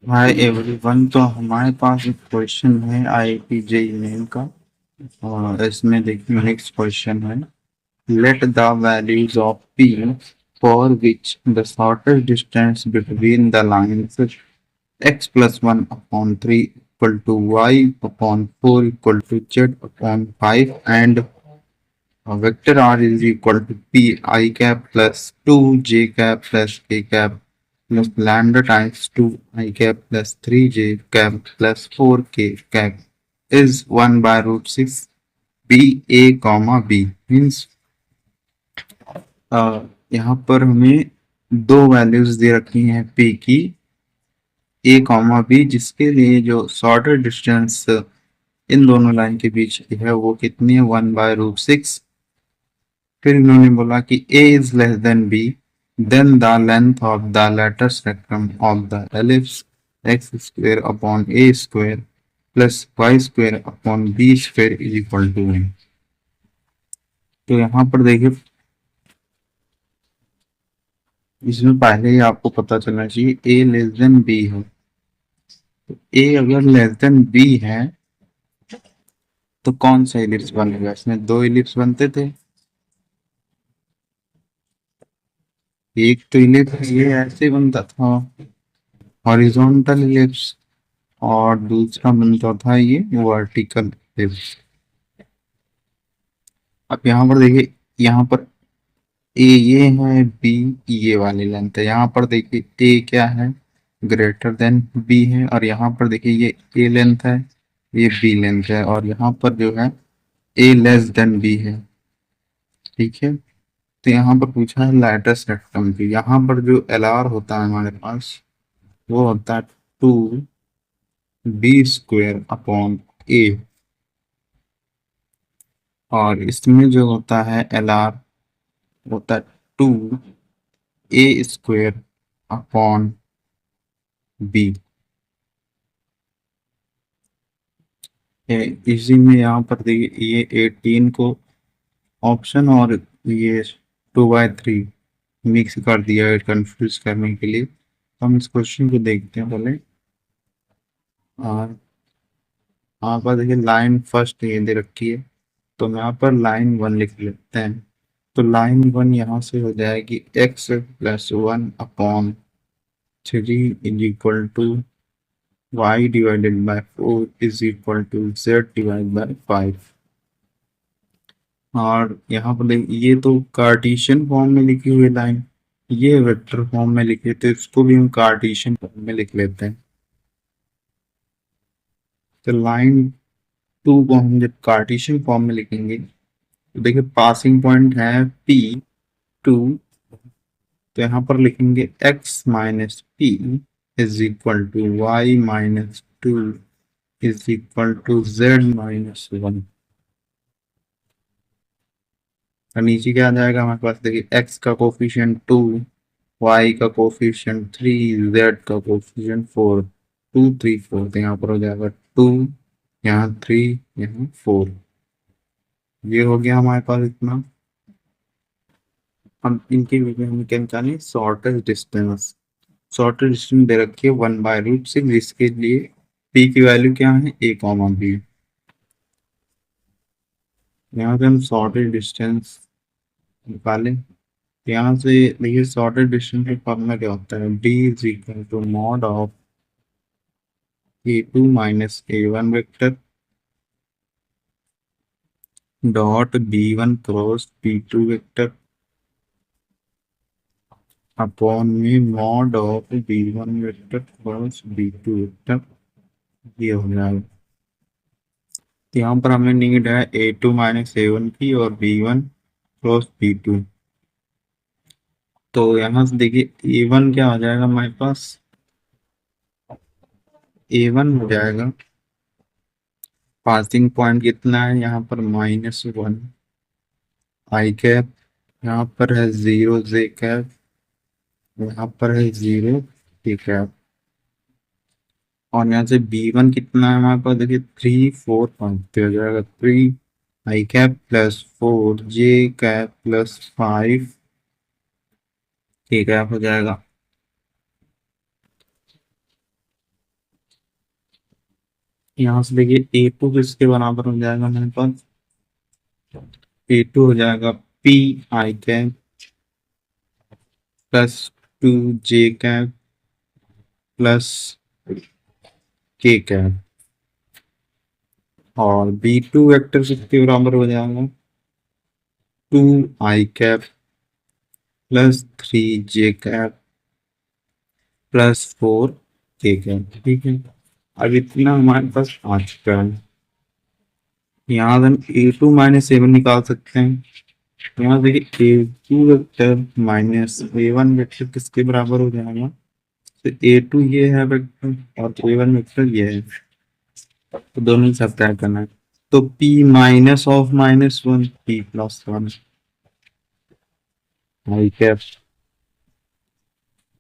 Hi everyone. तो हमारे पास एक क्वेश्चन है आईआईटी जेईई मेन का। और इसमें देखिए नेक्स्ट क्वेश्चन है, let the values of p for which the shortest distance between the lines x plus one upon three equal to y upon four equal to z upon five and vector r is equal to p i cap plus two j cap plus k cap plus lambda times 2 I cap plus 3j cap plus 4k cap is 1 by root 6 b a comma b means यहाँ पर हमें दो values दे रखी हैं p की a comma b, जिसके लिए जो शॉर्टर डिस्टेंस इन दोनों लाइन के बीच की है वो कितनी है 1 बाय रूट 6। फिर इन्होंने बोला कि a is less than b, then the length of the lateral spectrum of the ellipse x square upon a square plus y square upon b square is equal to n। तो यहाँ पर देखिए, इसमें पहले ही आपको पता चलना चाहिए a लेस देन b है। तो a अगर लेस देन b है तो कौन सा इलिप्स बनेगा? इसमें दो इलिप्स बनते थे। एक तो इलिप्स ये ऐसे बनता था, हॉरिजॉन्टल इलिप्स, और दूसरा बनता था ये वर्टिकल इलिप्स। अब यहाँ पर देखिए, यहाँ पर ए ये है, बी ये वाली लेंथ है। यहाँ पर देखिए ए क्या है, ग्रेटर देन बी है, और यहाँ पर देखिए ये ए लेंथ है, ये बी लेंथ है, और यहाँ पर जो है ए लेस देन बी है। ठीक है, तो यहाँ पर पूछा है लैटिस रेक्टम की। यहाँ पर जो एल आर होता है हमारे पास, वो होता है two b square upon a, और इसमें जो होता है एल आर होता है two a square upon b. इसी में यहाँ पर देखिए ये 18 को ऑप्शन और ये 2/3 मिक्स कर दिया है कंफ्यूज करने के लिए। तो हम इस क्वेश्चन को देखते हैं पहले। और यहाँ पर देखिए लाइन फर्स्ट ये दे रखी है, तो हम यहाँ पर लाइन वन लिख लेते हैं। तो लाइन वन यहाँ से हो जाएगी x plus one upon three is equal to y divided by four is equal to z divide by five. और यहाँ पर ये तो कार्टेशियन फॉर्म में लिखी हुई लाइन, ये वेक्टर फॉर्म में लिखे, तो इसको भी हम कार्टेशियन फॉर्म में लिख लेते हैं। तो लाइन टू को हम जब कार्टेशियन फॉर्म में लिखेंगे तो देखिए पासिंग पॉइंट है पी टू, तो यहाँ पर लिखेंगे x minus p is equal to y minus two is equal to z minus one. और नीचे क्या आ जाएगा हमारे पास, देखिए एक्स का कोफिशिएंट टू, वाई का कोफिशिएंट थ्री, जेड का coefficient four, two three four. तो यहाँ पर हो जाएगा टू, यहाँ थ्री, यहाँ फोर। ये हो गया हमारे पास इतना। हम इनके बीच में हम क्या निकालें, शॉर्टेस्ट डिस्टेंस। शॉर्टेस्ट डिस्टेंस दे रखी है 1 बाय रूट 6, जिसके लिए पी की वैल्यू क्या है, ए कॉमा बी। यहाँ से हम शॉर्टेस्ट डिस्टेंस निकालें। यहाँ से देखिए शॉर्टेस्ट डिस्टेंस का फॉर्मूला क्या होता है, D is equal to mod of A two minus A one vector dot B one cross B two vector upon में mod of B one vector cross B two vector. ये हो जाएगा। तो यहाँ पर हमें नीड है A two minus A one की और B one cross B two. तो यहाँ से देखिए ए वन क्या हो जाएगा हमारे पास, ए वन हो जाएगा, पासिंग पॉइंट कितना है यहाँ पर माइनस वन आई कैप, यहाँ पर है जीरो जे कैप, यहाँ पर है जीरो के कैप। और यहाँ से बी वन कितना है हमारे पास, देखिए थ्री फोर पाँच, तो हो जाएगा थ्री आई कैप प्लस फोर जे कैप प्लस फाइव के कैप हो जाएगा। यहाँ से देखिए ए टू किसके बराबर हो जाएगा मेरे पास, ए टू हो जाएगा p i cap plus two j cap plus k cap, और बी टू वेक्टर किसके बराबर हो जाएगा, two i cap plus three j cap plus four k cap. ठीक है, अब इतना हमारे पास आ चुका है। यहाँ से हम A two minus A one निकाल सकते हैं। यहाँ देखिए A two vector minus A one vector किसके बराबर हो जाएगा, तो ए टू ये है वेक्टर और ए वन वेक्टर ये है, तो दोनों सब तय करना है। तो p minus of minus one p plus one i cap,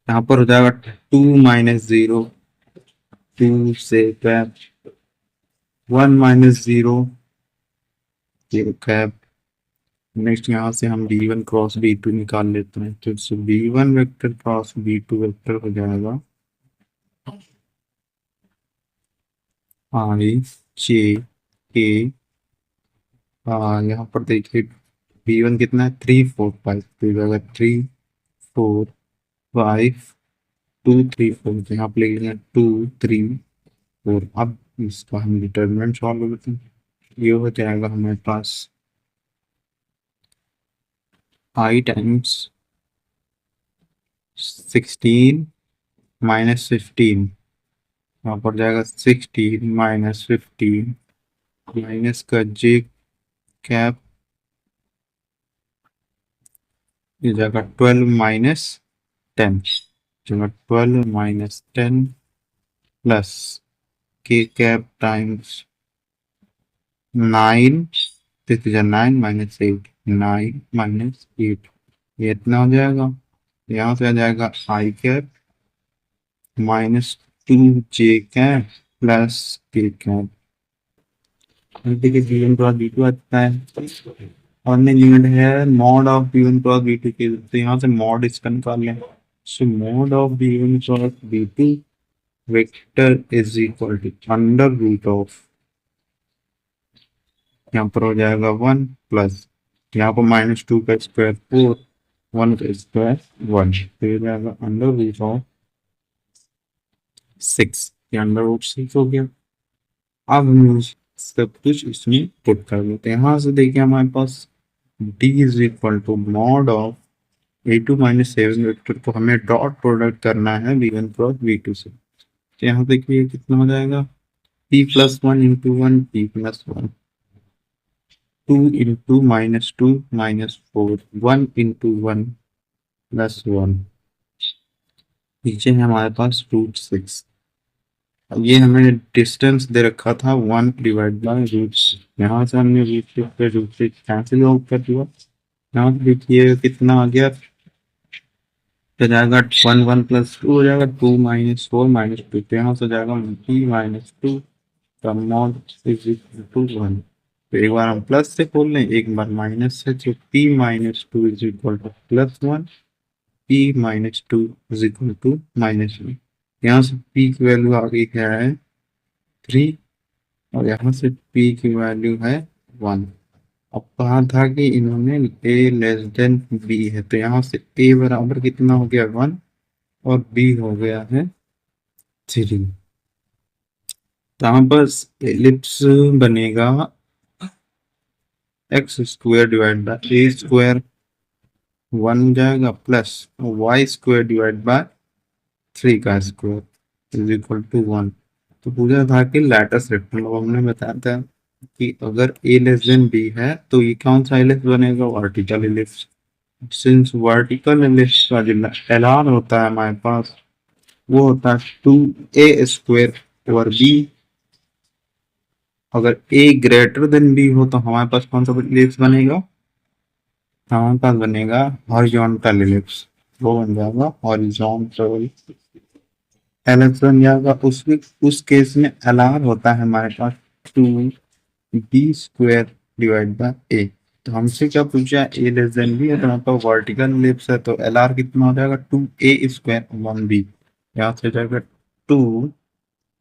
यहाँ पर हो जाएगा टू माइनस जीरो टू से cap, one minus zero zero cap. Next यहाँ से हम b one cross B two निकाल लेते हैं, तो b one vector cross B two vector हो जाएगा आई जे के, यहाँ पर देखिए बी वन कितना है, थ्री फोर फाइव, तो जाएगा three four five two three four, तो यहाँ पे लिख लेंगे टू थ्री फोर। अब इसका हम डिटर्मिनेंट सॉल्व करते हैं, ये हो जाएगा हमारे पास आई टाइम्स सिक्सटीन माइनस फिफ्टीन, यहाँ पर जाएगा सिक्सटीन माइनस फिफ्टीन माइनस का जे कैप, ये जाएगा ट्वेल्व माइनस टेन, जगह twelve minus ten plus k cap times nine, this is nine minus eight, nine minus eight, ये इतना हो जाएगा। यहाँ से आ जाएगा i cap minus two j cap plus k cap, देखिए b one cross B two आता है और लिमिट है mod of B one cross B two की, तो यहाँ से मॉड इसका निकाल लें। So mod of B one cross B two vector is equal to under root of, यहाँ पर हो जाएगा वन प्लस यहाँ पर माइनस टू का स्क्वायर फोर, वन का स्क्वायर वन, तो ये जाएगा अंडर रूट ऑफ सिक्स, ये अंडर रूट सिक्स हो गया। अब हम सब कुछ इसमें पुट कर देते हैं। यहाँ से देखिए हमारे पास d is equal to mod of A two minus seven vector को हमें डॉट प्रोडक्ट करना है v one cross v two से, तो यहाँ देखिए कितना हो जाएगा, p plus one into one p plus one, two into minus two minus four, one into one plus one, नीचे है हमारे पास रूट सिक्स। अब ये हमें डिस्टेंस दे रखा था वन डिवाइड बाय रूट, यहाँ से हमने रूट सिक्स कैंसिल आउट कर दिया। यहाँ से देखिए कितना आ गया, तो जाएगा वन वन प्लस टू हो जाएगा two minus four minus two, तो यहाँ से हो जाएगा पी माइनस टू का mod is equal to one, तो एक बार हम प्लस से खोल लें एक बार माइनस से, तो p minus two is equal to plus one, p minus two is equal to minus one. यहाँ से p की वैल्यू आ गई है थ्री और यहाँ से p की वैल्यू है वन। अब कहा था कि इन्होंने a लेस देन b है, तो यहाँ से a बराबर कितना हो गया वन और b हो गया है थ्री, तो यहाँ पर एलिप्स बनेगा X square divide by A square, one जाएगा plus Y square divide by three का square is equal to one. तो पूछा था कि लैटिस रेक्टेंगल, हमने बताया था कि अगर a लेस देन b है तो ये कौन सा एलिप्स बनेगा, vertical ellipse. Since vertical ellipse का जो एलआर होता है हमारे पास वो होता है two a square over b, अगर a ग्रेटर देन b हो तो हमारे पास कौन सा एलिप्स बनेगा, हमारे पास बनेगा हॉरिजॉन्टल एलिप्स, वो बन जाएगा हॉरिजॉन्टल एलिप्स बन जाएगा। उस केस में एलआर होता है हमारे पास two B square divide by A, तो हमसे क्या पूछा है ए लेस देन बी है, तो यहाँ पर वर्टिकल एलिप्स है तो एलआर कितना हो जाएगा two a square one b, यहाँ से जाएगा two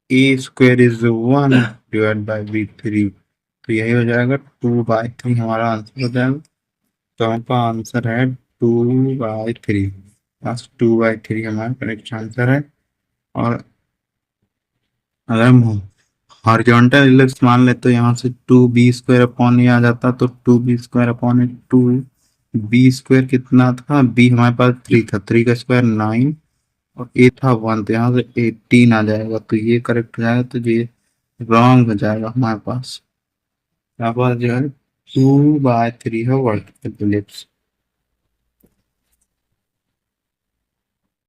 a square is 1 divide by b three, तो यही हो जाएगा 2/3 हमारा आंसर हो जाएगा। तो हमारे पास आंसर है 2/3, बस 2/3 हमारा करेक्ट आंसर है। और अगर हम हॉरिजॉन्टल इलिप्स मान ले तो यहाँ से 2b² अपॉन ए आ जाता, तो 2b² अपॉन ए 2b² कितना था, b हमारे पास 3 था, 3 का स्क्वायर 9 और ए था 1, तो यहाँ से 18 आ जाएगा, तो ये करेक्ट हो जाएगा। तो ये रॉन्ग हो जाएगा हमारे पास। यहाँ पास जो है 2/3 है वर्टिकल इलिप्स।